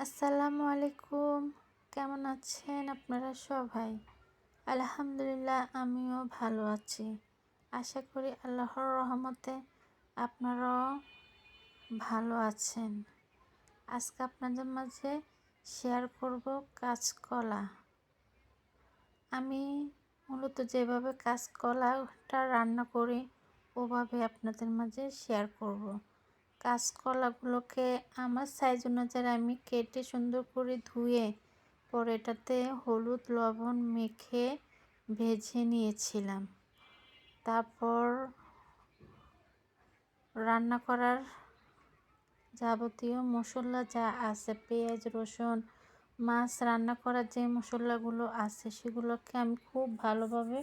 আসসালামু আলাইকুম। কেমন আছেন আপনারা সবাই? আলহামদুলিল্লাহ আমিও ভালো আছি। আশা করি আল্লাহর রহমতে আপনারাও ভালো আছেন। আজকে আপনাদের মাঝে শেয়ার করব কাঁচকলা। আমি মূলত যেভাবে কাঁচকলাটা রান্না করি ওভাবে আপনাদের মাঝে শেয়ার করব। কাঁচকলাগুলোকে আমার সাইজ অনুযায়ী আমি কেটে সুন্দর করে ধুয়ে পরে এটাতে হলুদ লবণ মেখে ভেজে নিয়েছিলাম। তারপর রান্না করার যাবতীয় মশলা যা আছে পেঁয়াজ রসুন মাছ রান্না করার যে মশলাগুলো আছে সেগুলোকে আমি খুব ভালোভাবে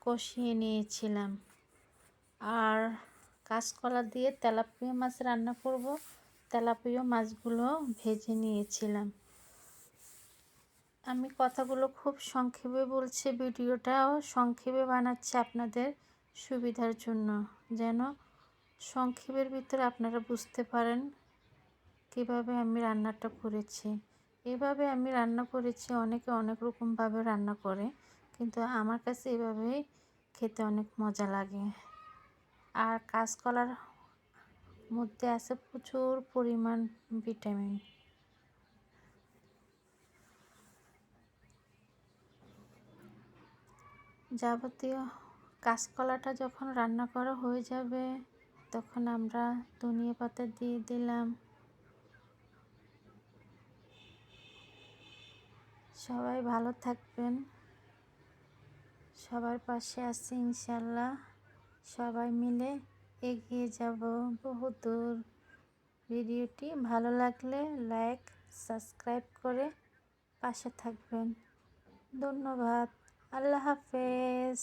কষিয়ে নিয়েছিলাম। আর কাঁচকলা দিয়ে তেলাপিয়া মাছ রান্না করব। তেলাপিয়া মাছগুলো ভেজে নিয়েছিলাম। আমি কথাগুলো খুব সংক্ষেপে বলছি, ভিডিওটাও সংক্ষেপে বানাচ্ছি আপনাদের সুবিধার জন্য, যেন সংক্ষেপের ভিতরে আপনারা বুঝতে পারেন কিভাবে আমি রান্নাটা করেছি। এভাবে আমি রান্না করেছি, অনেকে অনেক রকমভাবে রান্না করে, কিন্তু আমার কাছে এভাবেই খেতে অনেক মজা লাগে। আর কাঁচকলার মধ্যে আছে প্রচুর পরিমাণ ভিটামিন। যাবতীয় কাঁচকলাটা যখন রান্না করা হয়ে যাবে তখন আমরা ধনিয়া পাতা দিয়ে দিলাম। সবাই ভালো থাকবেন, সবার পাশে আছি ইনশাল্লাহ। সবাই মিলে এগিয়ে যাব বহুদূর। ভিডিওটি ভালো লাগলে লাইক সাবস্ক্রাইব করে পাশে থাকবেন। ধন্যবাদ। আল্লাহ হাফেজ।